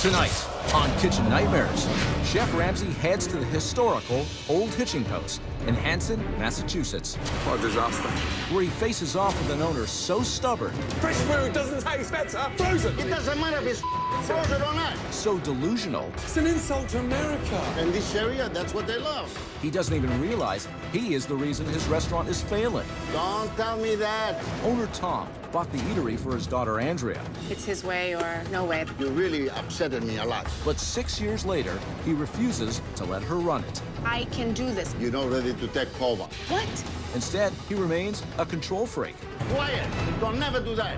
Tonight on Kitchen Nightmares, Chef Ramsay heads to the historical Old Hitching Post in Hanson, Massachusetts. What a disaster. Where he faces off with an owner so stubborn, Fresh food doesn't taste better. Frozen. It doesn't matter if it's frozen or not. so delusional, It's an insult to America. In this area, that's what they love. he doesn't even realize he is the reason his restaurant is failing. Don't tell me that. Owner Tom bought the eatery for his daughter Andrea, It's his way or no way. You really upsetted me a lot. but 6 years later, he refuses to let her run it. I can do this. You're not ready to take over. What? Instead, he remains a control freak. Quiet. Don't never do that.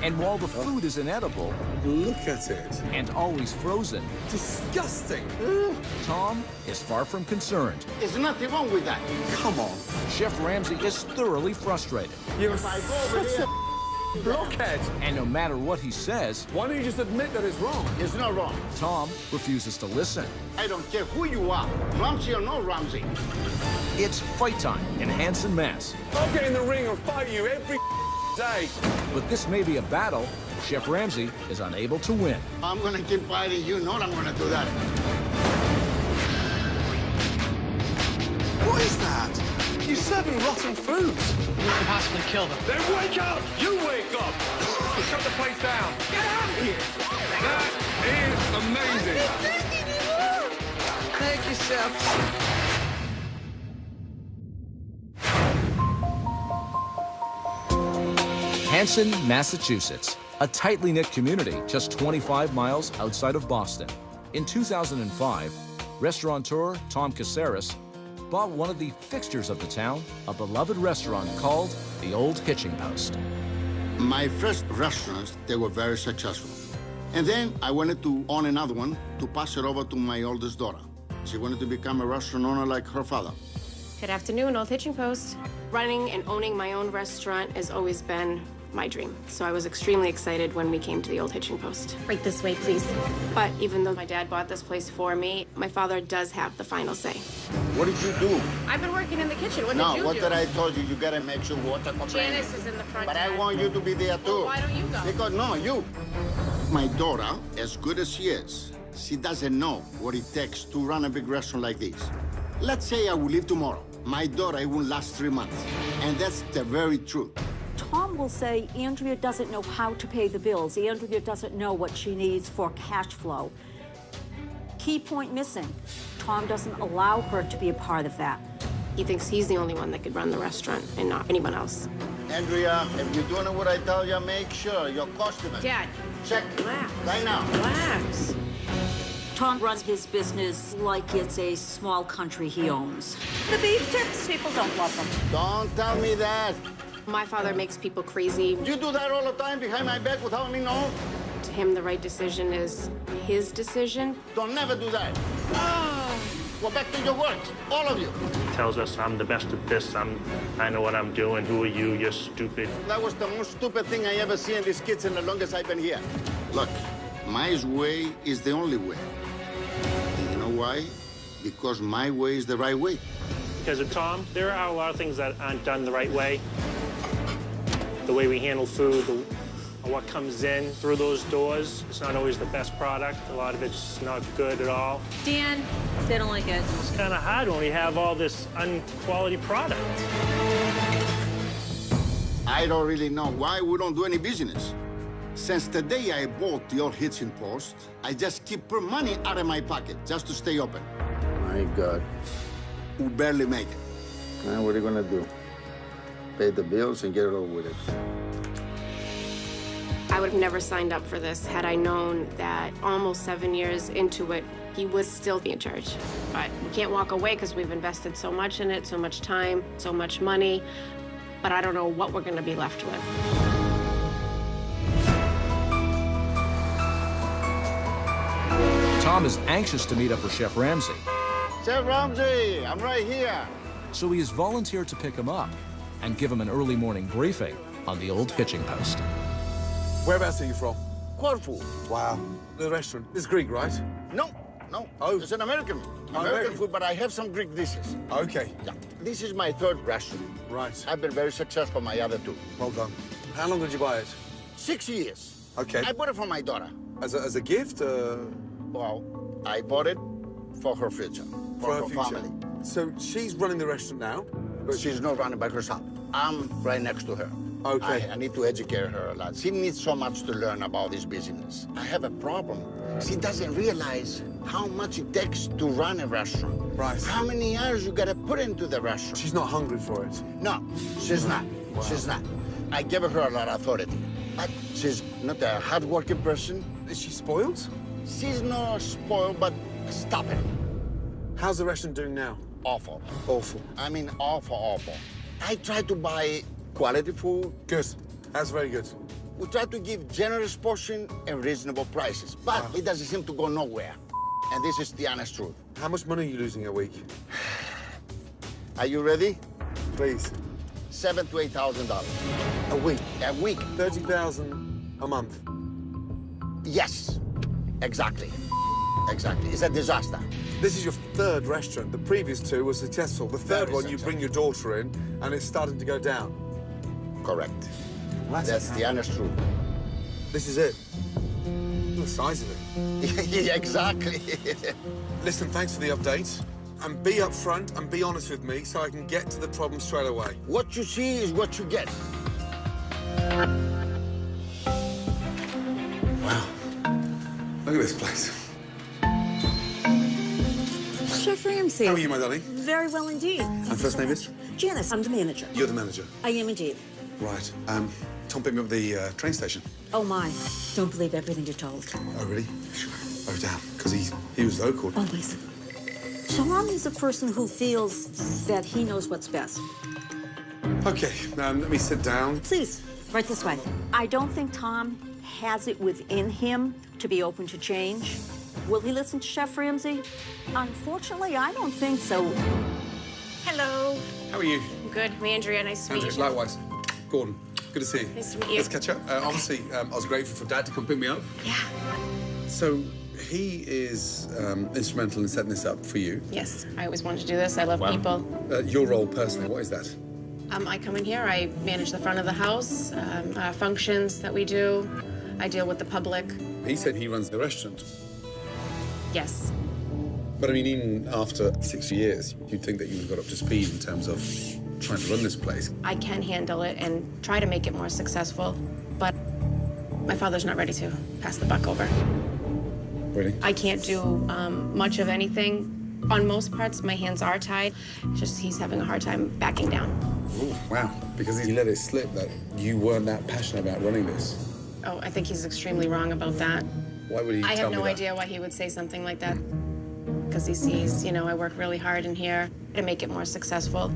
And while the food is inedible Look at it. and always frozen, Disgusting. Tom is far from concerned. There's nothing wrong with that. Come on. Chef Ramsay is thoroughly frustrated. You're If I go over such there, a blockhead. And no matter what he says, Why don't you just admit that it's wrong? it's not wrong. Tom refuses to listen. I don't care who you are, Ramsey or no Ramsey. It's fight time in Hanson, Mass. I'll get in the ring and fight you every day. But this may be a battle Chef Ramsay is unable to win. I'm gonna keep fighting you. Know I'm gonna do that. What is that? You're serving rotten food. We could possibly kill them. Then wake up! You wake up! Shut the place down. Get out of here! That is amazing. Thank you, Chef. Hanson, Massachusetts, a tightly knit community just 25 miles outside of Boston. In 2005, restaurateur Tom Caceres bought one of the fixtures of the town, a beloved restaurant called the Old Hitching Post. My first restaurants, they were very successful. And then I wanted to own another one to pass it over to my oldest daughter. She wanted to become a restaurant owner like her father. Good afternoon, Old Hitching Post. Running and owning my own restaurant has always been my dream. So I was extremely excited when we came to the Old Hitching Post. Right this way, please. But even though my dad bought this place for me, my father does have the final say. What did you do? I've been working in the kitchen. What No, did you what do? did I told you? You gotta make sure water comes in. Janice is in the front. But I Dad. want you to be there too. Well, why don't you go? Because, no, you. My daughter, as good as she is, she doesn't know what it takes to run a big restaurant like this. Let's say I will leave tomorrow. My daughter, it will last 3 months. And that's the very truth. Tom will say Andrea doesn't know how to pay the bills. Andrea doesn't know what she needs for cash flow. Key point missing. Tom doesn't allow her to be a part of that. He thinks he's the only one that could run the restaurant and not anyone else. Andrea, if you're doing what I tell you, make sure your customers. Dad, Check relax. right now. Relax. Tom runs his business like it's a small country he owns. The beef tips, people don't love them. Don't tell me that. My father makes people crazy. You do that all the time behind my back without me knowing. To him, the right decision is his decision. Don't never do that. Go back to your work, all of you. Tells us I'm the best at this, I know what I'm doing, who are you, you're stupid. That was the most stupid thing I ever see in these kids in the longest I've been here. Look, my way is the only way. And you know why? Because my way is the right way. Because of Tom, there are a lot of things that aren't done the right way. The way we handle food, what comes in through those doors, it's not always the best product. A lot of it's not good at all. Dan, they don't like it. It's kind of hard when we have all this unquality product. I don't really know why we don't do any business. Since the day I bought the Old Hitching Post, I just keep put money out of my pocket just to stay open. My God. We barely make it. What are you gonna do? Pay the bills and get it over with it. I would have never signed up for this had I known that almost 7 years into it, he would still be in charge. But we can't walk away because we've invested so much in it, so much time, so much money. But I don't know what we're going to be left with. Tom is anxious to meet up with Chef Ramsay, Chef Ramsey, I'm right here. so he has volunteered to pick him up and give him an early morning briefing on the Old Hitching Post. Whereabouts are you from? Corfu. Wow. The restaurant. This is Greek, right? No, Oh. it's an American. Oh, American food, but I have some Greek dishes. Okay. Yeah. This is my third restaurant. Right. I've been very successful my other two. Well done. How long did you buy it? 6 years. Okay. I bought it for my daughter. As a gift? Well, I bought it for her future, for her future. family. So she's running the restaurant now? But she's not running by herself. I'm right next to her. Okay. I need to educate her a lot. She needs so much to learn about this business. I have a problem. She doesn't realize how much it takes to run a restaurant. Right. How many hours you gotta put into the restaurant. She's not hungry for it? No, she's not. Wow. She's not. I give her a lot of authority. But she's not a hard-working person. Is she spoiled? She's not spoiled, but stubborn. How's the restaurant doing now? Awful. Awful. I mean, awful, awful. I try to buy quality food. Good. That's very good. We try to give generous portion and reasonable prices, but it doesn't seem to go nowhere. And this is the honest truth. How much money are you losing a week? Are you ready? Please. $7,000 to $8,000. A week? A week. 30,000 a month? Yes, exactly. Exactly. It's a disaster. This is your third restaurant. The previous two were successful. The third Very one, you bring your daughter in, and it's starting to go down. Correct. Well, That's the honest truth. This is it. The size of it. Yeah, exactly. Listen, thanks for the update. And be upfront and be honest with me so I can get to the problem straight away. What you see is what you get. Wow. Look at this place. Chef Ramsay. How are you, my darling? Very well indeed. And first name is? Janice, I'm the manager. You're the manager. I am indeed. Right. Tom picked me up at the train station. Oh, my. Don't believe everything you're told. Oh, really? Sure. Oh, damn. Because he was local. Always. Tom is a person who feels that he knows what's best. Okay, let me sit down. Please, right this way. I don't think Tom has it within him to be open to change. Will he listen to Chef Ramsay? Unfortunately, I don't think so. Hello. How are you? Good. Me, Andrea. Nice to meet you. Likewise. Gordon, good to see you. Nice to meet you. Let's catch up. Obviously, I was grateful for Dad to come pick me up. Yeah. So, he is instrumental in setting this up for you. Yes. I always wanted to do this. I love people. Your role personally, what is that? I come in here. I manage the front of the house, functions that we do. I deal with the public. He said he runs the restaurant. Yes. But I mean, even after 6 years, you'd think that you've got up to speed in terms of trying to run this place. I can handle it and try to make it more successful, but my father's not ready to pass the buck over. Really? I can't do much of anything. On most parts, my hands are tied. It's just he's having a hard time backing down. Ooh, wow. Because he let it slip that you weren't that passionate about running this. Oh, I think he's extremely wrong about that. Why would he I tell have me no that? idea why he would say something like that. Because he sees, you know, I work really hard in here to make it more successful.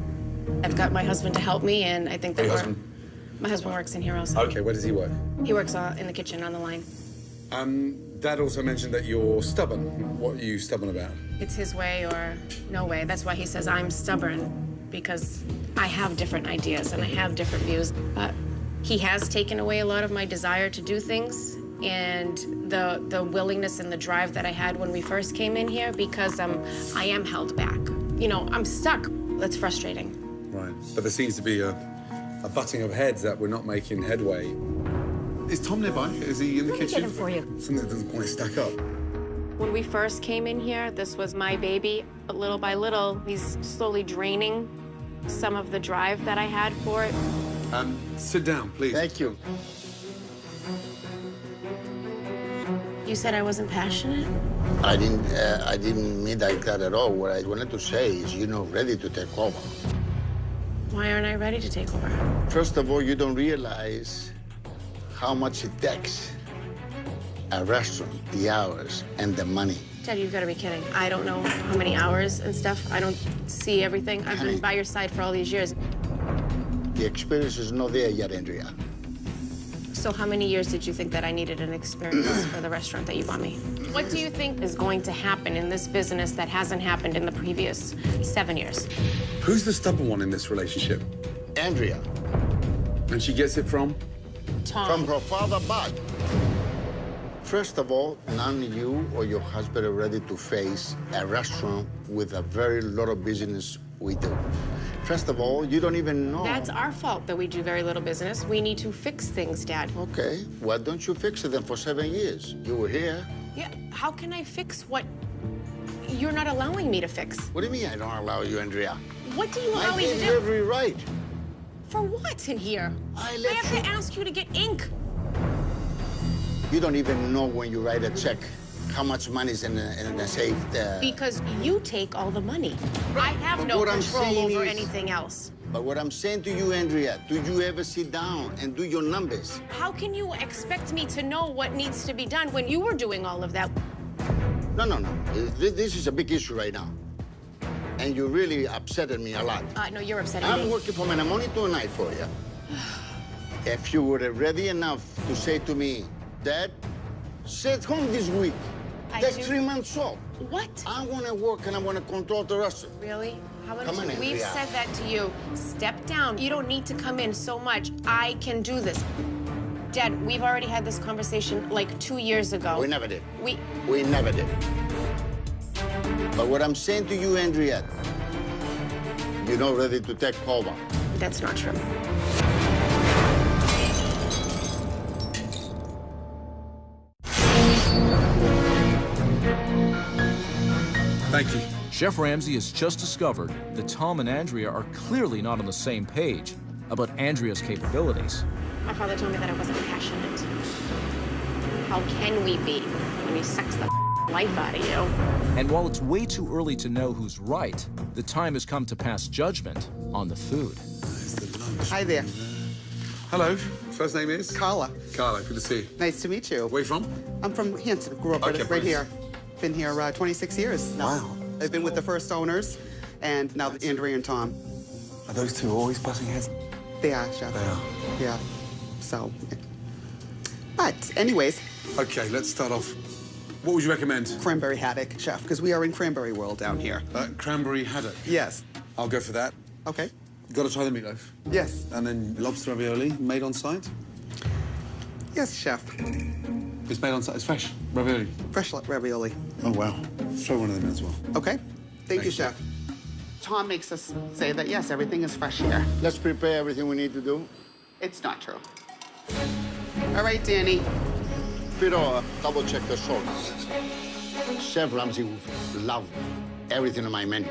I've got my husband to help me, and I think that Your we're... husband? My husband works in here also. Okay, where does he work? He works in the kitchen on the line. Dad also mentioned that you're stubborn. What are you stubborn about? It's his way or no way. That's why he says I'm stubborn, because I have different ideas and I have different views. But he has taken away a lot of my desire to do things and the willingness and the drive that I had when we first came in here, because I am held back. You know, I'm stuck. That's frustrating. Right. But there seems to be a butting of heads that we're not making headway. Is Tom nearby? Is he in the kitchen? Get him for you. Something that doesn't quite stack up. When we first came in here, this was my baby. But little by little, he's slowly draining some of the drive that I had for it. Sit down, please. Thank you. You said I wasn't passionate? I didn't mean like that at all. What I wanted to say is you're not ready to take over. Why aren't I ready to take over? First of all, you don't realize how much it takes. A restaurant, the hours, and the money. Dad, you've got to be kidding. I don't know how many hours and stuff. I don't see everything. I've been by your side for all these years. The experience is not there yet, Andrea. So how many years did you think that I needed an experience for the restaurant that you bought me? What do you think is going to happen in this business that hasn't happened in the previous 7 years? Who's the stubborn one in this relationship? Andrea. And she gets it from? Tom. From her father, Bud. First of all, none of you or your husband are ready to face a restaurant with a very lot of business we do. First of all, you don't even know. That's our fault that we do very little business. We need to fix things, Dad. Okay, why don't you fix it then for 7 years? You were here. Yeah, how can I fix what you're not allowing me to fix? What do you mean I don't allow you, Andrea? What do you allow me to I do? gave you every right. For what in here? I have to ask you to get ink. You don't even know when you write a check how much money is in the safe there. Because you take all the money. I have But no what I'm control saying over is- anything else. But what I'm saying to you, Andrea, do you ever sit down and do your numbers? How can you expect me to know what needs to be done when you were doing all of that? No. This is a big issue right now. And you really upsetted me a lot. No, you're upsetting I'm me. working from a morning to a night for you. If you were ready enough to say to me, Dad, stay at home this week. Take 3 months off. What? I want to work and I want to control the restaurant. Really? How about Come on, we've Andrea. said that to you. Step down. You don't need to come in so much. I can do this. Dad, we've already had this conversation like 2 years ago. We never did. We never did. But what I'm saying to you, Andrea, you're not ready to take over. That's not true. Thank you. Chef Ramsay has just discovered that Tom and Andrea are clearly not on the same page about Andrea's capabilities. My father told me that I wasn't passionate. How can we be when he sucks the life out of you? And while it's way too early to know who's right, the time has come to pass judgment on the food. There's the lunch. Hi there. Hello. First name is? Carla. Carla, good to see you. Nice to meet you. Where are you from? I'm from Hanson. Grew up Okay, right please. here. Been here 26 years now. Wow. I've been with the first owners, and now Andrea and Tom. Are those two always butting heads? They are, Chef. They are. Yeah. So, but anyways, Okay, let's start off. What would you recommend? cranberry haddock, Chef, because we are in cranberry world down here. Cranberry haddock. Yes. I'll go for that. Okay. You've got to try the meatloaf. Yes. And then lobster ravioli, made on site. Yes, Chef. It's made on site. It's fresh ravioli. Fresh ravioli. Oh, wow. Throw one of them in as well. Okay. Thank you, Thanks. Chef. Tom makes us say that, yes, everything is fresh here. Let's prepare everything we need to do. It's not true. All right, Danny. Pero, double check the salt. Chef Ramsay would love everything on my menu.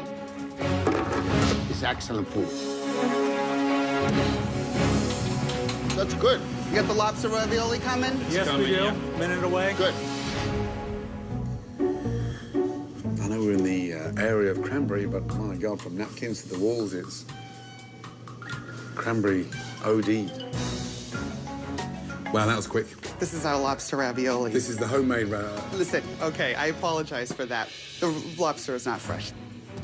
It's excellent food. That's good. You got the lobster ravioli coming? Yes, we do. Minute away. Good. I know we're in the area of cranberry, but my God, from napkins to the walls, it's cranberry OD. Wow, that was quick. This is our lobster ravioli. This is the homemade Listen, okay, I apologize for that. The lobster is not fresh.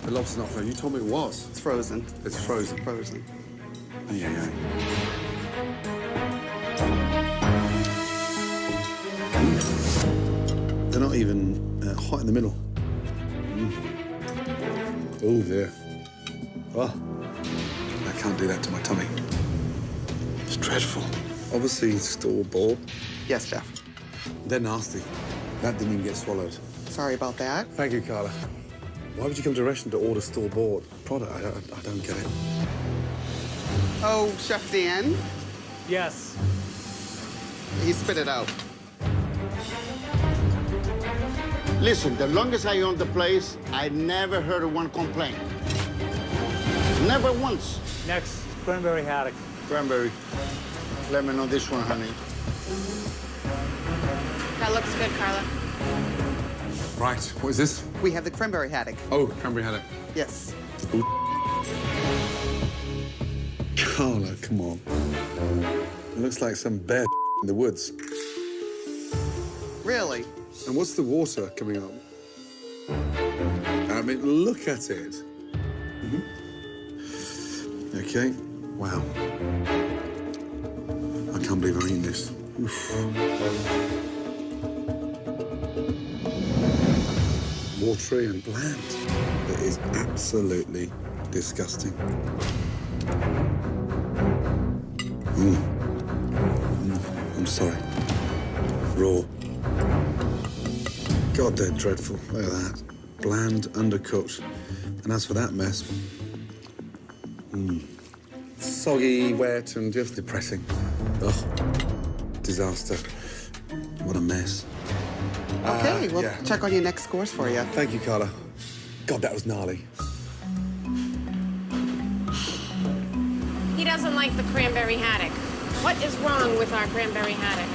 the lobster's not fresh. You told me it was. It's frozen. It's frozen. Frozen. Oh, yeah. They're not even hot in the middle. Oh, dear. Oh, I can't do that to my tummy. It's dreadful. Obviously, store-bought. Yes, Chef. They're nasty. That didn't even get swallowed. Sorry about that. Thank you, Carla. Why would you come to a restaurant to order store-bought product? I don't get it. Oh, Chef Dan, Yes. he spit it out. Listen, the longest I owned the place, I never heard one complaint. Never once. Next, cranberry haddock. Cranberry. Lemon on this one, honey. That looks good, Carla. Right, what is this? We have the cranberry haddock. Oh, cranberry haddock. Yes. Carla, come on. It looks like some bear in the woods. Really? And what's the water coming up? I mean, look at it. Okay, wow. I can't believe I'm eating this. Oof. Watery and bland. It is absolutely disgusting. I'm sorry. Raw. God, they're dreadful. Look at that. Bland, undercooked. And as for that mess, Soggy, wet, and just depressing. Ugh. Disaster. What a mess. Okay, we'll yeah. check on your next course for you. Thank you, Carla. God, that was gnarly. He doesn't like the cranberry haddock. What is wrong with our cranberry haddock?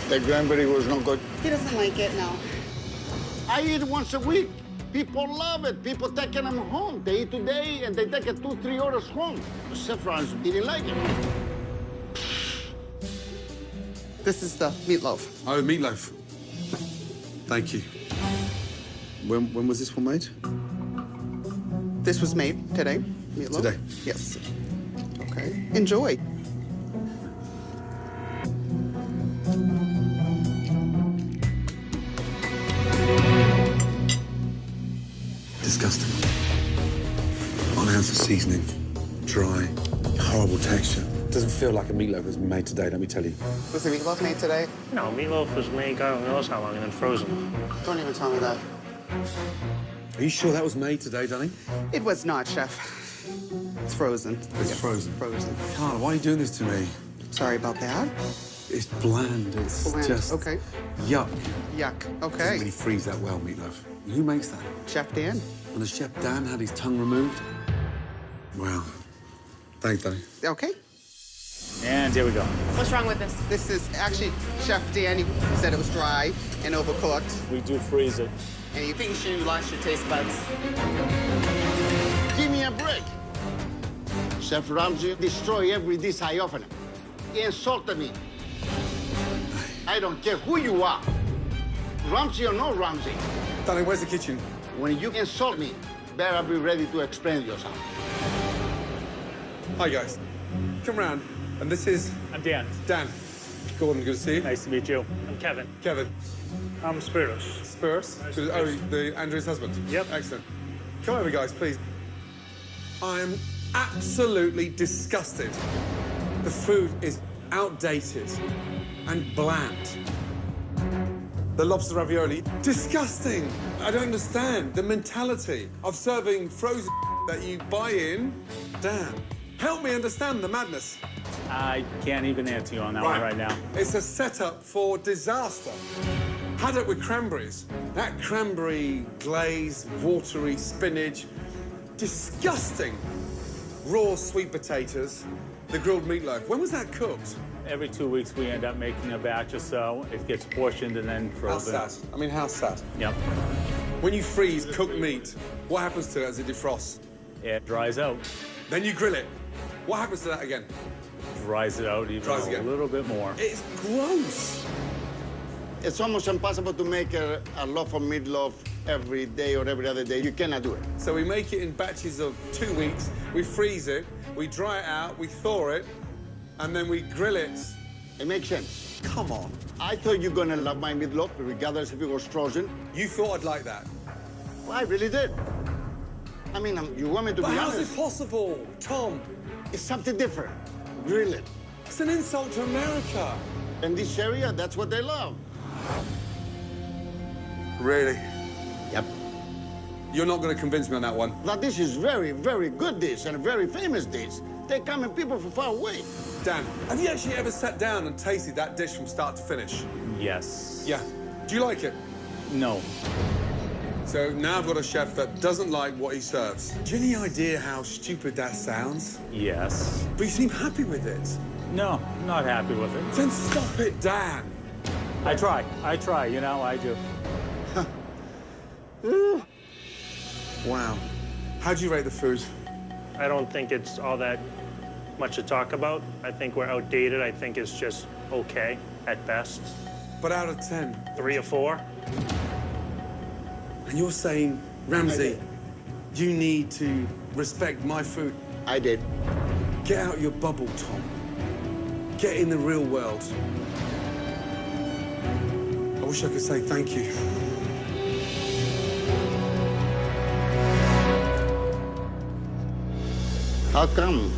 The cranberry was not good. He doesn't like it, no. I eat once a week. People love it. People taking them home. They eat today and they take it 2-3 orders home. Chef Franz didn't like it. This is the meatloaf. Oh, meatloaf. Thank you. When was this one made? This was made today. Meatloaf? Today? Yes. Okay. Enjoy. Disgusting. 1 ounce of seasoning, dry, horrible texture. Doesn't feel like a meatloaf that's been made today, let me tell you. Was the meatloaf made today? No, meatloaf was made God knows how long and then frozen. Don't even tell me that. Are you sure that was made today, Danny? It was not, Chef. It's frozen. It's frozen. Frozen. Carla, why are you doing this to me? Sorry about that. It's bland. It's Bland. just Okay. yuck. Yuck. Doesn't Okay. really freeze that well, meatloaf. Who makes that? Chef Dan. And has Chef Dan had his tongue removed? Wow. Thanks, Danny. Okay. And here we go. What's wrong with this? This is actually Chef Dan. He said it was dry and overcooked. We do freeze it. And he thinks you lost your taste buds. Give me a break. Chef Ramsay destroy every dish I offer him. He insulted me. I don't care who you are, Ramsay or no Ramsay. Danny, where's the kitchen? When you insult me, better be ready to explain yourself. Hi, guys. Come round. And this is I'm Dan. Dan. Gordon, good to see you. Nice to meet you. I'm Kevin. Kevin. I'm Spiros. Spurs. Oh, Andrew's husband? Yep. Excellent. Come over, guys, please. I'm absolutely disgusted. The food is outdated and bland. The lobster ravioli, disgusting. I don't understand the mentality of serving frozen that you buy in. Dan, help me understand the madness. I can't even answer you on that one right now. It's a setup for disaster. Haddock with cranberries. That cranberry glaze, watery spinach, disgusting. Raw sweet potatoes, the grilled meatloaf. When was that cooked? Every 2 weeks, we end up making a batch or so. It gets portioned and then frozen. How sad. I mean, how sad. Yep. When you freeze cooked meat, what happens to it as it defrosts? It dries out. Then you grill it. What happens to that again? Dries it out even Dries a again. little bit more. It's gross. It's almost impossible to make a loaf of meatloaf every day or every other day. You cannot do it. So we make it in batches of 2 weeks, we freeze it, we dry it out, we thaw it, and then we grill it. It makes sense. Come on. I thought you're gonna love my meatloaf, regardless if it was frozen. You thought I'd like that. Well, I really did. I mean, you want me to But be how's honest? it possible, Tom? It's something different. Grill it. It's an insult to America. In this area, that's what they love. Really? Yep. You're not going to convince me on that one. That dish is very, very good dish and a very famous dish. They come in people from far away. Dan, have you actually ever sat down and tasted that dish from start to finish? Yes. Yeah. Do you like it? No. So now I've got a chef that doesn't like what he serves. Do you have any idea how stupid that sounds? Yes. But you seem happy with it. No, I'm not happy with it. Then stop it, Dan. I try, you know, I do. Wow. How do you rate the food? I don't think it's all that much to talk about. I think we're outdated. I think it's just okay at best. But out of 10? 3 or 4. And you're saying, Ramsay, you need to respect my food. I did. Get out your bubble, Tom. Get in the real world. I wish I could say thank you. How come?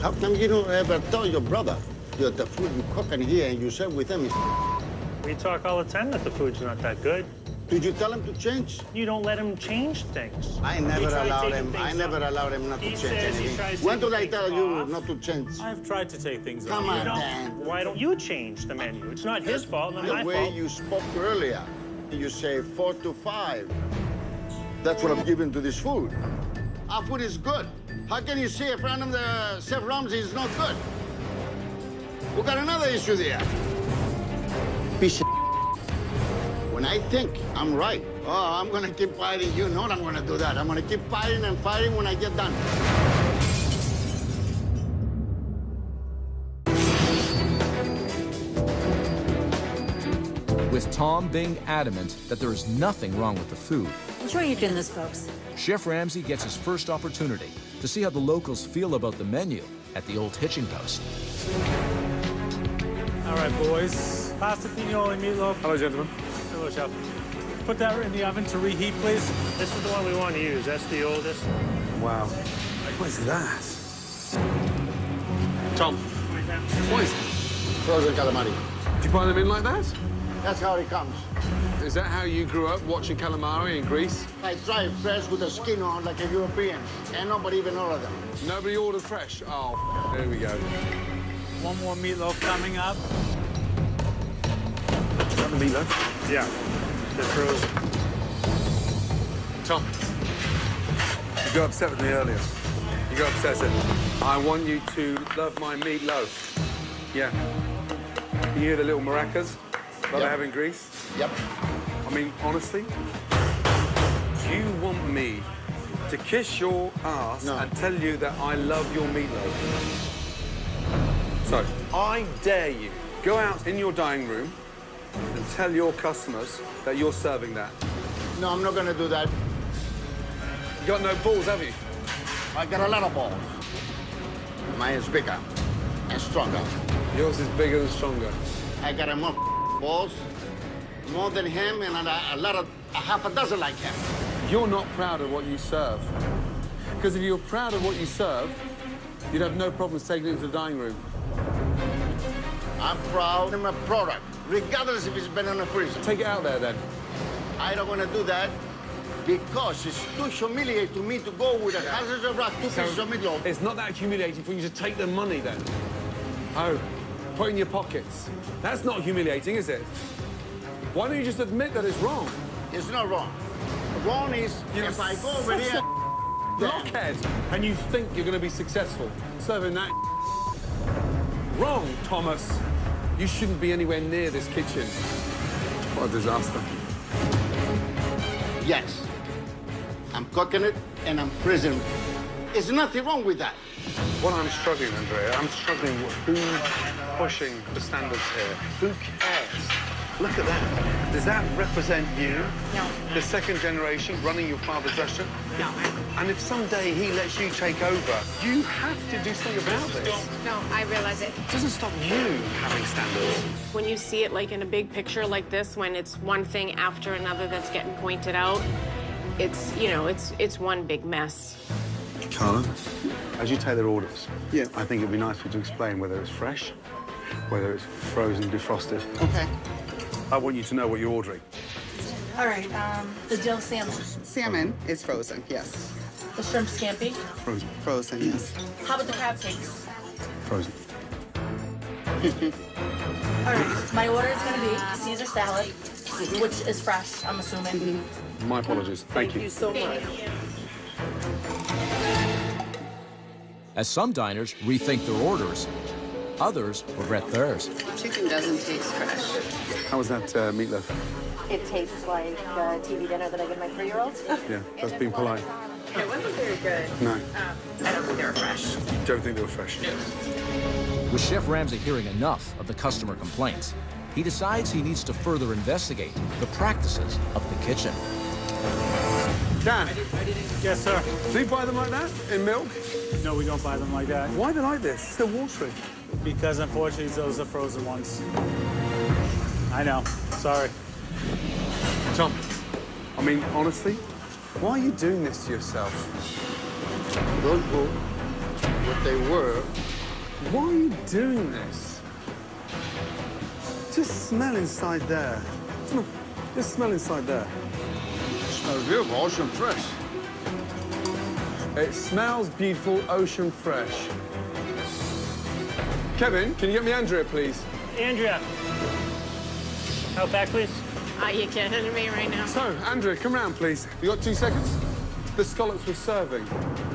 How come you don't ever tell your brother that the food you cook in here and you serve with him is... We talk all the time that the food's not that good. Did you tell him to change? You don't let him change things. I never allowed him. I never allowed him not to change anything. When did I tell you not to change? I've tried to take things off. Come on, Dan. Why don't you change the menu? It's not his fault, not my The way fault. you spoke earlier, you say 4 to 5. That's what I'm giving to this food. Our food is good. How can you say a friend of the Chef Ramsay is not good? We got another issue there. Piece of When I think I'm right, oh, I'm gonna keep fighting. You know I'm gonna do that. I'm gonna keep fighting and fighting when I get done. With Tom being adamant that there is nothing wrong with the food, I'm sure you can this, folks. Chef Ramsay gets his first opportunity to see how the locals feel about the menu at the Old Hitching Post. All right, boys. Pasta pignoli meatloaf. Hello, gentlemen. Hello, chef. Put that in the oven to reheat, please. This is the one we want to use. That's the oldest. Wow. What is that? Tom, what is it? Frozen calamari. Did you buy them in like that? That's how it comes. Is that how you grew up, watching calamari in Greece? I try it fresh with the skin on like a European, and nobody even ordered them. Nobody ordered fresh? Oh, there we go. One more meatloaf coming up. Is that the meatloaf? Yeah, the frozen. Tom, you got upset with me earlier. You got obsessive. I want you to love my meatloaf. Yeah. You hear the little maracas that they have in Greece? Yep. I mean, honestly, you want me to kiss your ass and tell you that I love your meatloaf? So, I dare you, go out in your dining room and tell your customers that you're serving that. No, I'm not gonna do that. You got no balls, have you? I got a lot of balls. Mine is bigger and stronger. Yours is bigger and stronger. I got more balls, more than him, and a half a dozen like him. You're not proud of what you serve. Because if you're proud of what you serve, you'd have no problems taking it into the dining room. I'm proud of my product, regardless if it's been in the freezer. Take it out there, then. I don't want to do that because it's too humiliating to me to go with a hazard of rock, 2 pieces of meatloaf. It's not that humiliating for you to take the money, then. Oh, put it in your pockets. That's not humiliating, is it? Why don't you just admit that it's wrong? It's not wrong. Wrong is if I go over here... blockhead, and you think you're going to be successful serving that. Wrong, Thomas. You shouldn't be anywhere near this kitchen. What a disaster. Yes. I'm cooking it, and I'm freezing it. There's nothing wrong with that. What I'm struggling, Andrea, I'm struggling with who's pushing the standards here. Who cares? Look at that. Does that represent you? No. The second generation running your father's restaurant? No. And if someday he lets you take over, you have to do something about this. No, I realize it. It doesn't stop you having standards. When you see it like in a big picture like this, when it's one thing after another that's getting pointed out, it's, you know, it's one big mess. Carla, as you take their orders, I think it'd be nice for you to explain whether it's fresh, whether it's frozen, defrosted. Okay. I want you to know what you're ordering. All right, the dill salmon. Salmon is frozen, yes. The shrimp scampi. Frozen. Frozen, yes. How about the crab cakes? Frozen. All right, my order is going to be Caesar salad, which is fresh, I'm assuming. My apologies. Thank you. So much. As some diners rethink their orders, others regret theirs. Chicken doesn't taste fresh. How was that meatloaf? It tastes like the TV dinner that I give my 3-year-olds. Yeah, that's being polite. It wasn't very good. No. I don't think they were fresh. Don't think they were fresh. With Chef Ramsay hearing enough of the customer complaints, he decides he needs to further investigate the practices of the kitchen. Dan, Yes, sir. do you buy them like that, in milk? No, we don't buy them like that. Why are they like this? They're watery. Because, unfortunately, those are frozen ones. I know. Sorry. Tom, I mean, honestly, why are you doing this to yourself? Those were what they were. Why are you doing this? Just smell inside there. Just smell inside there. Smells beautiful, ocean fresh. It smells beautiful, ocean fresh. Kevin, can you get me Andrea, please? Andrea. Out back, please. You're kidding me right now. So, Andrea, come round, please. You got 2 seconds? The scallops we're serving,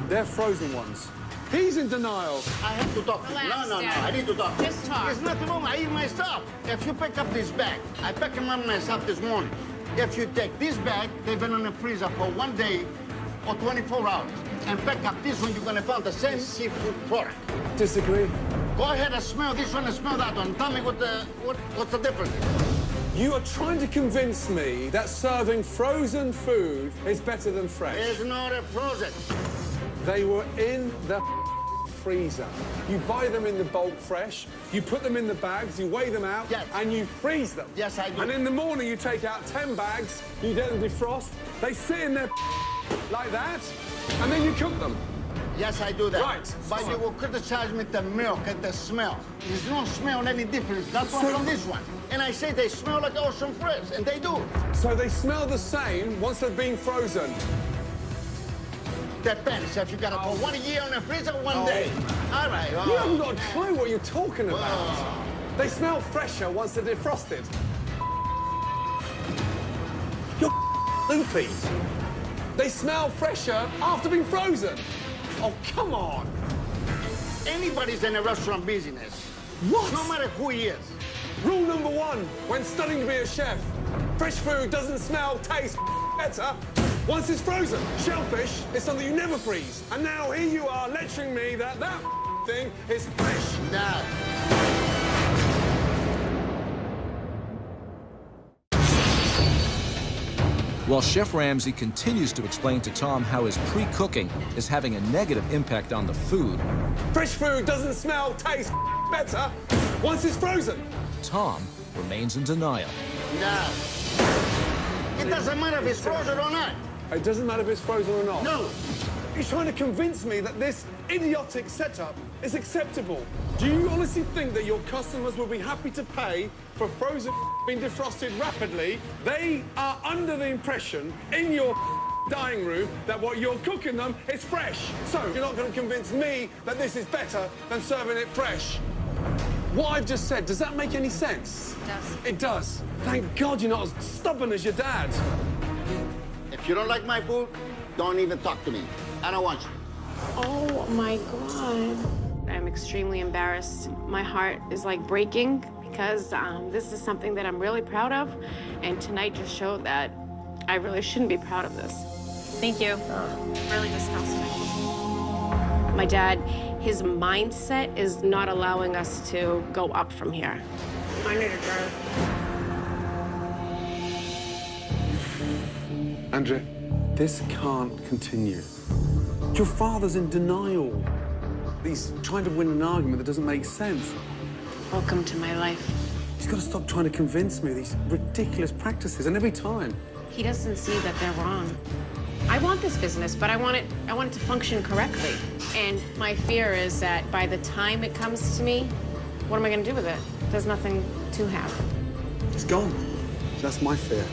they're frozen ones. He's in denial. I have to talk. Relax, No, Dad. I need to talk. Just talk. There's nothing wrong. I eat my stuff. If you pick up this bag, I picked them up myself this morning. If you take this bag, they've been in the freezer for 1 day or 24 hours. And pick up this one, you're gonna find the same seafood product. Disagree. Go ahead and smell this one and smell that one. Tell me what's the difference. You are trying to convince me that serving frozen food is better than fresh. It's not a frozen. They were in the freezer. You buy them in the bulk fresh, you put them in the bags, you weigh them out, Yes. and you freeze them. Yes, I do. And in the morning, you take out 10 bags, you let them defrost, they sit in there like that, and then you cook them. Yes, I do that. Right. But you will criticize me the milk and the smell. There's no smell any difference. That's one from this one. And I say they smell like ocean fresh, and they do. So they smell the same once they've been frozen. Depends if you got to put 1 year in the freezer, 1 day. All right. You haven't got a clue what you're talking about. They smell fresher once they're defrosted. You're loopy. They smell fresher after being frozen. Oh, come on. Anybody's in a restaurant business. What? No matter who he is. Rule number 1, when studying to be a chef, fresh food doesn't smell, taste better once it's frozen. Shellfish is something you never freeze. And now here you are lecturing me that thing is fresh. Nah. While Chef Ramsay continues to explain to Tom how his pre-cooking is having a negative impact on the food, Fresh food doesn't smell, taste better once it's frozen. Tom remains in denial. Nah. It doesn't matter if it's frozen or not. It doesn't matter if it's frozen or not. No. He's trying to convince me that this idiotic setup is acceptable. Do you honestly think that your customers will be happy to pay for frozen being defrosted rapidly? They are under the impression in your dining room that what you're cooking them is fresh. So you're not going to convince me that this is better than serving it fresh. What I've just said, does that make any sense? It does. It does. Thank God you're not as stubborn as your dad. If you don't like my food, don't even talk to me. I don't want you. Oh, my God. I'm extremely embarrassed. My heart is, like, breaking because this is something that I'm really proud of, and tonight just showed that I really shouldn't be proud of this. Thank you. Really disgusting. My dad, his mindset is not allowing us to go up from here. I need a drink. Andrea, this can't continue. Your father's in denial. He's trying to win an argument that doesn't make sense. Welcome to my life. He's got to stop trying to convince me of these ridiculous practices, and every time. He doesn't see that they're wrong. I want this business, but I want it to function correctly. And my fear is that by the time it comes to me, what am I going to do with it? There's nothing to have. It's gone. That's my fear.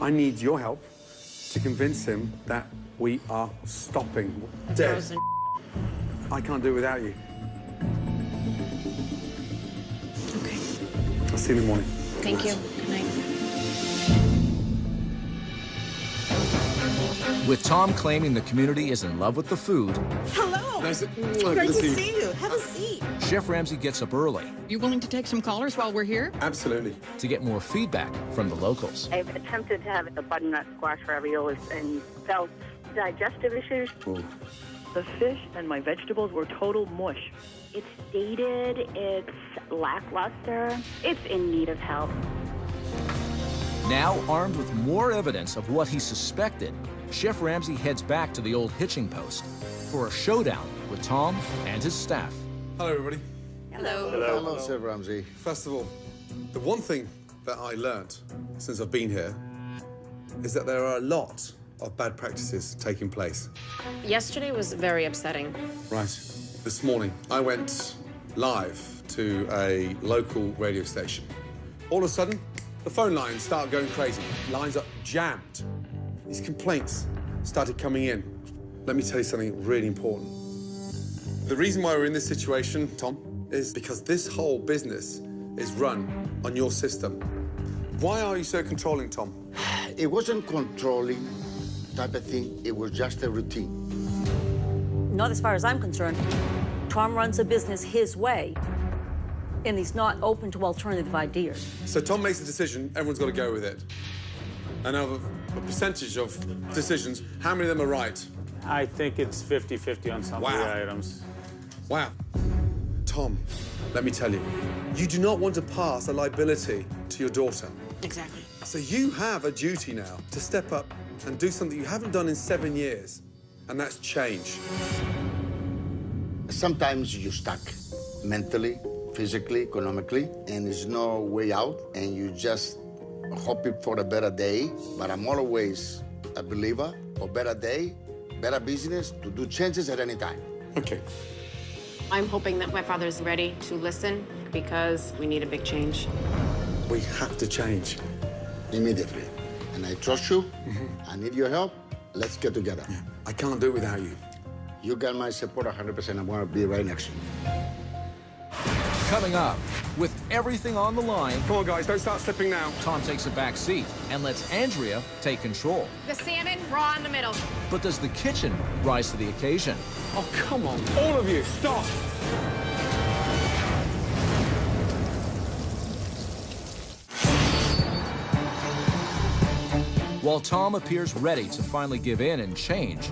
I need your help to convince him that we are stopping. Dead. Frozen. I can't do it without you. Okay. I'll see you in the morning. Thank you. Good night. With Tom claiming the community is in love with the food, Hello. Nice to, Great to see you. Have a seat. Chef Ramsay gets up early You willing to take some callers while we're here? Absolutely. to get more feedback from the locals. I've attempted to have the butternut squash raviolis and felt digestive issues. Ooh. The fish and my vegetables were total mush. It's dated, it's lackluster, it's in need of help. Now, armed with more evidence of what he suspected, Chef Ramsay heads back to the old hitching post for a showdown with Tom and his staff. Hello, everybody. Hello. Hello, Chef Ramsay. First of all, the one thing that I learned since I've been here is that there are a lot of bad practices taking place. Yesterday was very upsetting. Right. This morning, I went live to a local radio station. All of a sudden, the phone lines start going crazy. Lines are jammed. These complaints started coming in. Let me tell you something really important. The reason why we're in this situation, Tom, is because this whole business is run on your system. Why are you so controlling, Tom? It wasn't controlling type of thing. It was just a routine. Not as far as I'm concerned. Tom runs a business his way, and he's not open to alternative ideas. So Tom makes a decision, everyone's got to go with it. And out of a percentage of decisions, how many of them are right? I think it's 50-50 on some of the items. Wow. Tom, let me tell you, you do not want to pass a liability to your daughter. Exactly. So you have a duty now to step up and do something you haven't done in 7 years, and that's change. Sometimes you're stuck mentally, physically, economically, and there's no way out, and you just hoping for a better day. But I'm always a believer of better day, better business, to do changes at any time. Okay. I'm hoping that my father's ready to listen because we need a big change. We have to change. Immediately. And I trust you. I need your help. Let's get together. Yeah. I can't do it without you. You got my support 100%. I'm going to be right next to you. Coming up, with everything on the line, Come on, guys, don't start slipping now. Tom takes a back seat and lets Andrea take control. The salmon raw in the middle. But does the kitchen rise to the occasion? Oh, come on. All of you, stop. While Tom appears ready to finally give in and change,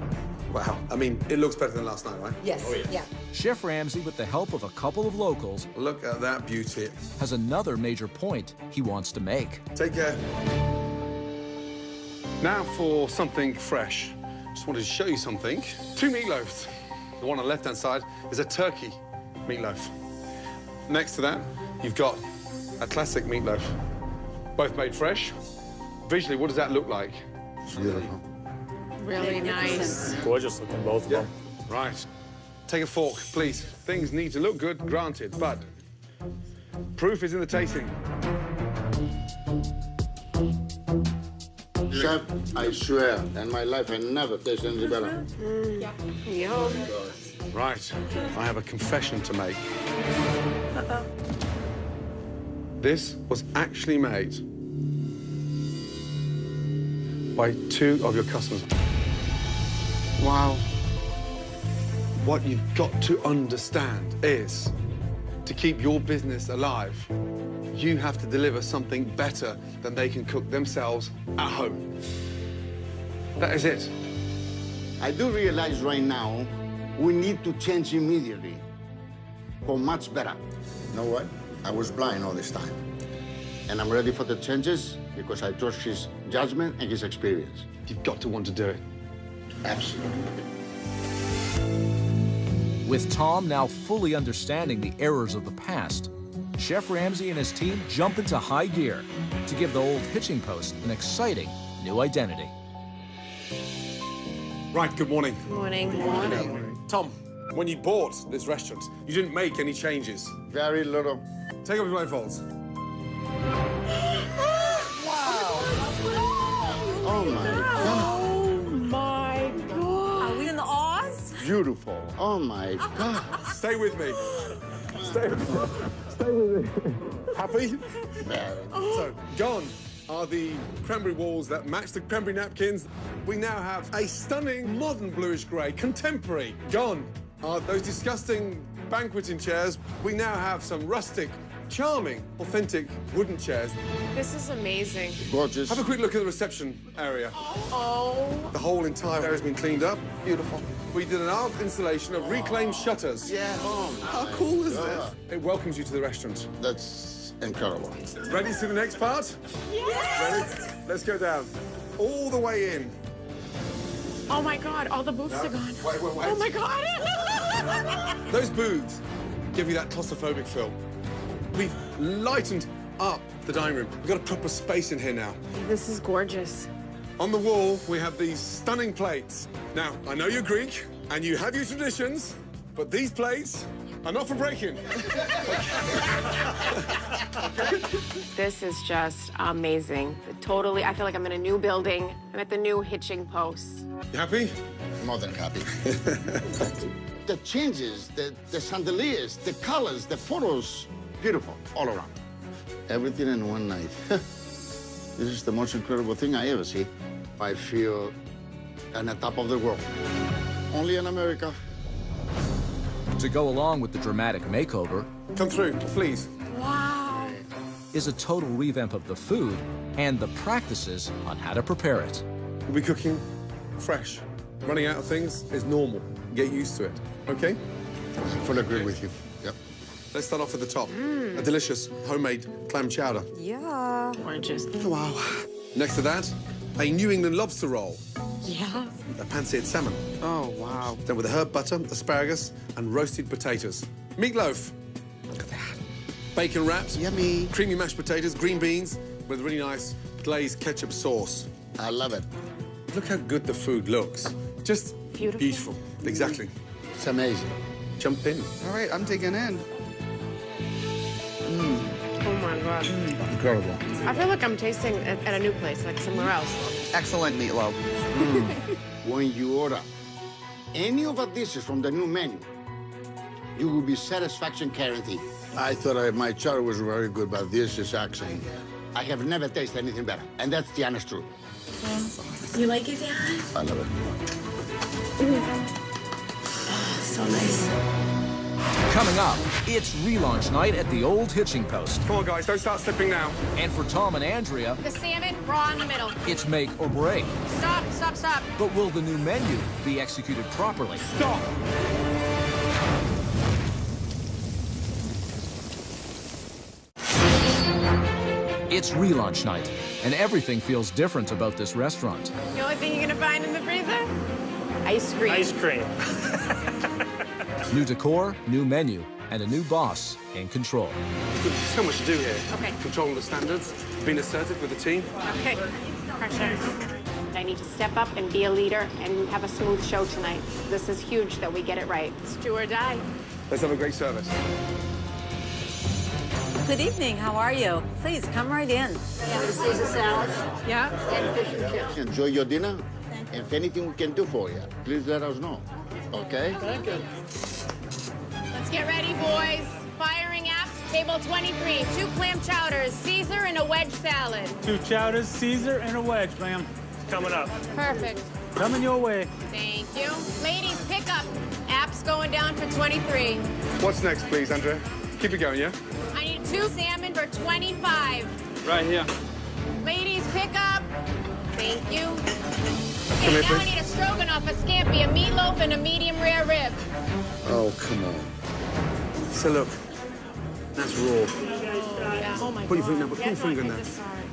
Wow. I mean, it looks better than last night, right? Yes. Oh, Yeah. Chef Ramsay, with the help of a couple of locals, Look at that beauty. has another major point he wants to make. Take care. Now for something fresh. Just wanted to show you something. 2 meatloaves. The one on the left-hand side is a turkey meatloaf. Next to that, you've got a classic meatloaf. Both made fresh. Visually, what does that look like? Beautiful. Really nice. Gorgeous looking, both of them. Right. Take a fork, please. Things need to look good, granted, but proof is in the tasting. Chef, I swear, in my life, I never tasted anything better. Yum. Right. I have a confession to make. This was actually made by 2 of your customers. Wow. What you've got to understand is, to keep your business alive, you have to deliver something better than they can cook themselves at home. That is it. I do realize right now we need to change immediately for much better. You know what? I was blind all this time. And I'm ready for the changes because I trust his judgment and his experience. You've got to want to do it. Absolutely. With Tom now fully understanding the errors of the past, Chef Ramsay and his team jump into high gear to give the old hitching post an exciting new identity. Right, good morning. Good morning. Tom, when you bought this restaurant, you didn't make any changes. Very little. Take off your blindfolds. Oh, my God. Oh my God. Are we in the Oz? Beautiful. Oh, my God. Stay with me. Stay with me. Stay with me. Happy? So, gone are the cranberry walls that match the cranberry napkins. We now have a stunning modern bluish grey, contemporary. Gone are those disgusting banqueting chairs. We now have some rustic, charming, authentic wooden chairs. This is amazing. Gorgeous. Have a quick look at the reception area. Oh. The whole entire area has been cleaned up. Beautiful. We did an art installation of reclaimed shutters. Yes. How cool is this? It welcomes you to the restaurant. That's incredible. Ready to see the next part? Yes. Ready? Let's go down. All the way in. Oh my God, all the booths are gone. Wait. Oh my God. Those booths give you that claustrophobic feel. We've lightened up the dining room. We've got a proper space in here now. This is gorgeous. On the wall, we have these stunning plates. Now, I know you're Greek, and you have your traditions, but these plates I'm not for breaking. This is just amazing. Totally, I feel like I'm in a new building. I'm at the new hitching post. You happy? More than happy. The changes, the chandeliers, the colors, the photos, beautiful all around. Everything in one night. This is the most incredible thing I ever see. I feel on the top of the world. Only in America. To go along with the dramatic makeover, come through, please. Wow. Is a total revamp of the food and the practices on how to prepare it. We'll be cooking fresh. Running out of things is normal. Get used to it, okay? I fully agree with you. Yep. Let's start off at the top. A delicious homemade clam chowder. Yeah. Gorgeous. Wow. Next to that, a New England lobster roll. Yeah. A pan-seared salmon. Oh, wow. Then with herb butter, asparagus, and roasted potatoes. Meatloaf. Look at that. Bacon wraps. Yummy. Creamy mashed potatoes, green beans, with really nice glazed ketchup sauce. I love it. Look how good the food looks. Just beautiful. Exactly. It's amazing. Jump in. All right, I'm digging in. Oh my God. Incredible. I feel like I'm tasting at a new place, like somewhere else. Excellent meatloaf. When you order any of the dishes from the new menu, you will be satisfaction guaranteed. I thought my chowder was very good, but this is actually, I have never tasted anything better. And that's the honest truth. You like it, Dad? I love it. So nice. Coming up, it's relaunch night at the old hitching post. Come on, guys, don't start slipping now. And for Tom and Andrea, The salmon, raw in the middle. it's make or break. Stop, stop, stop. But will the new menu be executed properly? Stop! It's relaunch night, and everything feels different about this restaurant. The only thing you're gonna find in the freezer? Ice cream. Ice cream. New decor, new menu, and a new boss in control. There's so much to do here. Okay. Controlling the standards, being assertive with the team. Okay. Pressure. I need to step up and be a leader and have a smooth show tonight. This is huge that we get it right. It's do or die. Let's have a great service. Good evening. How are you? Please come right in. Caesar salad. Yeah. And fish and chips. Enjoy your dinner. If anything we can do for you, please let us know. Okay? Thank you. Let's get ready, boys. Firing apps, table 23. 2 clam chowders, Caesar, and a wedge salad. 2 chowders, Caesar, and a wedge, ma'am. Coming up. Perfect. Coming your way. Thank you. Ladies, pick up. Apps going down for 23. What's next, please, Andrea? Keep it going, yeah? I need 2 salmon for 25. Right here. Ladies, pick up. Thank you. Come Okay, here, now I please. need a stroganoff, a scampi, a meatloaf, and a medium rare rib. Oh, come on. So look, that's raw. Yeah. Oh my Put your God. finger, put your finger in there.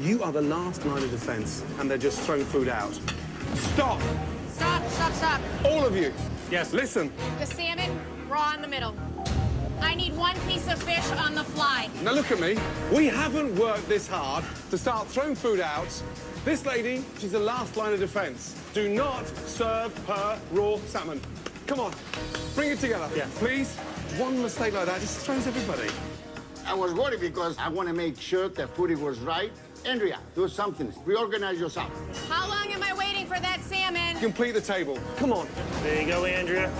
You are the last line of defense, and they're just throwing food out. Stop! Stop, stop, stop. All of you. Yes. Listen. The salmon, raw in the middle. I need 1 piece of fish on the fly. Now look at me. We haven't worked this hard to start throwing food out. This lady, she's the last line of defense. Do not serve her raw salmon. Come on, bring it together. Yeah. Please. One mistake like that just throws everybody. I was worried because I want to make sure the food was right. Andrea, do something. Reorganize yourself. How long am I waiting for that salmon? Complete the table. Come on. There you go, Andrea.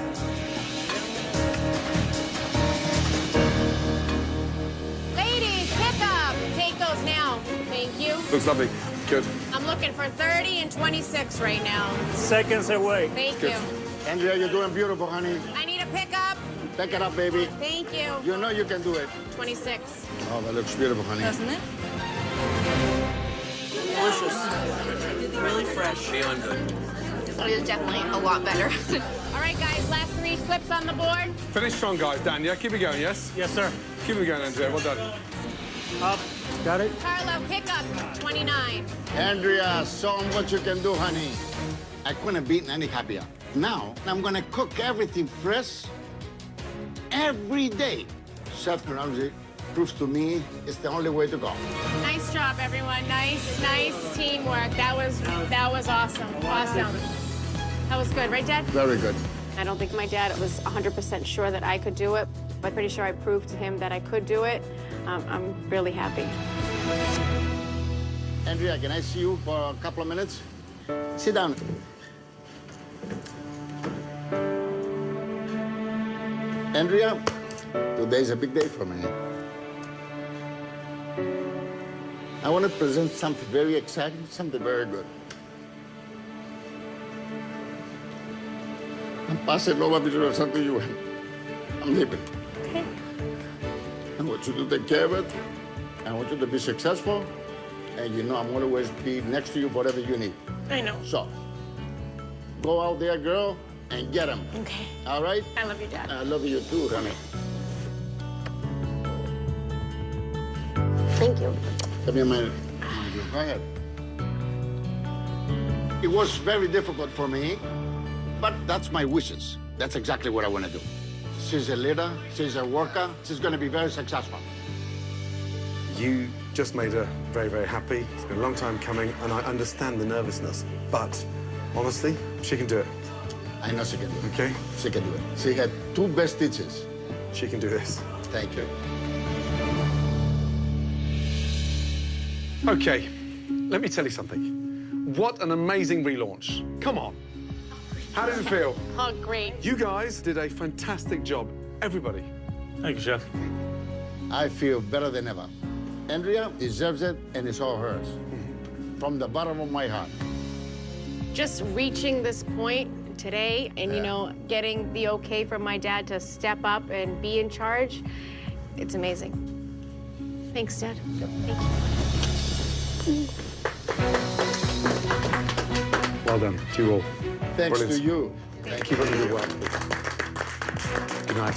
Ladies, pick up. Take those now. Thank you. Looks lovely. Good. I'm looking for 30 and 26 right now. Seconds away. Thank you. Andrea, you're doing beautiful, honey. I need a pickup. Pick it up, baby. Thank you. You know you can do it. 26. Oh, that looks beautiful, honey. Doesn't it? Delicious. Really fresh. Feeling good. So it is definitely a lot better. All right, guys, last 3 slips on the board. Finish strong, guys. Dan, yeah? Keep it going, yes? Yes, sir. Keep it going, Andrea. Well done. Up. Got it. Carlo, pick up. 29. Andrea, show 'em what you can do, honey. I couldn't be any happier. Now, I'm gonna cook everything fresh every day. Chef Ramsay proves to me it's the only way to go. Nice job, everyone. Nice teamwork. That was awesome. Awesome. That was good, right, Dad? Very good. I don't think my dad was 100% sure that I could do it, but pretty sure I proved to him that I could do it. I'm really happy. Andrea, can I see you for a couple of minutes? Sit down. Andrea, today's a big day for me. I want to present something very exciting, something very good. I'm passing over this result to you. I'm leaving. Okay. I want you to take care of it. I want you to be successful. And you know I'm always be next to you for whatever you need. I know. So, go out there, girl, and get him. Okay. All right? I love you, Dad. I love you too, honey. Thank you. Give me a minute. Go ahead. It was very difficult for me, but that's my wishes. That's exactly what I want to do. She's a leader, she's a worker, she's going to be very successful. You just made her very, very happy. It's been a long time coming, and I understand the nervousness. But honestly, she can do it. I know she can do it. Okay? She can do it. She had 2 best teachers. She can do this. Thank you. Okay, let me tell you something. What an amazing relaunch. Come on. How did it feel? Oh, great. You guys did a fantastic job. Everybody. Thank you, Chef. I feel better than ever. Andrea deserves it, and it's all hers. From the bottom of my heart. Just reaching this point today and, you know, getting the okay from my dad to step up and be in charge, it's amazing. Thanks, Dad. Thank you. Well done to you all. Thanks Brilliant. to you. Keep up the good work. Good night.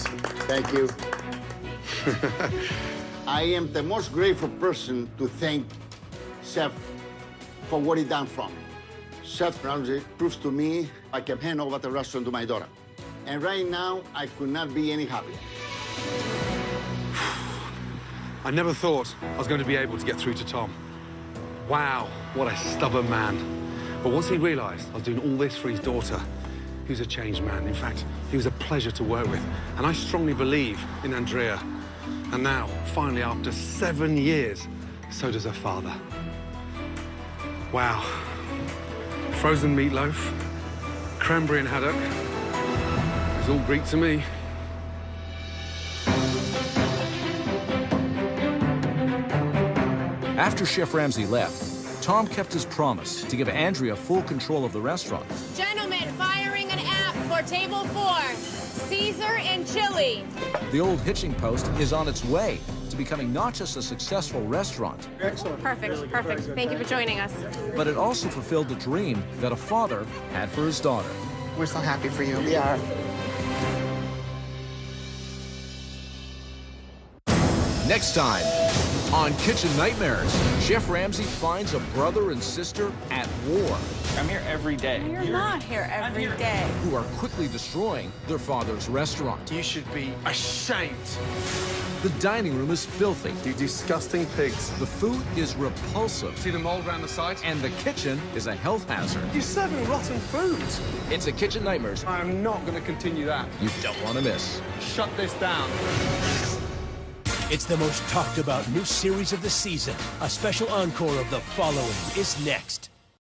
Thank you. I am the most grateful person to thank Chef for what he done for me. Chef Ramsay proves to me I can hand over the restaurant to my daughter. And right now, I could not be any happier. I never thought I was going to be able to get through to Tom. Wow, what a stubborn man. But once he realized I was doing all this for his daughter, he was a changed man. In fact, he was a pleasure to work with. And I strongly believe in Andrea. And now, finally, after 7 years, so does her father. Wow. Frozen meatloaf, cranberry and haddock. It's all Greek to me. After Chef Ramsay left, Tom kept his promise to give Andrea full control of the restaurant. Gentlemen, firing an app for table 4, Caesar and chili. The old hitching post is on its way to becoming not just a successful restaurant, Excellent. Perfect, perfect. Thank you for joining us. but it also fulfilled the dream that a father had for his daughter. We're so happy for you. We are. Next time on Kitchen Nightmares, Chef Ramsay finds a brother and sister at war I'm here every day. You're not here every day. who are quickly destroying their father's restaurant. You should be ashamed. The dining room is filthy. You disgusting pigs. The food is repulsive. See the mold around the side? And the kitchen is a health hazard. You're serving rotten food. It's a Kitchen Nightmares I am not going to continue that. you don't want to miss. Shut this down. It's the most talked about new series of the season. A special encore of The Following is next.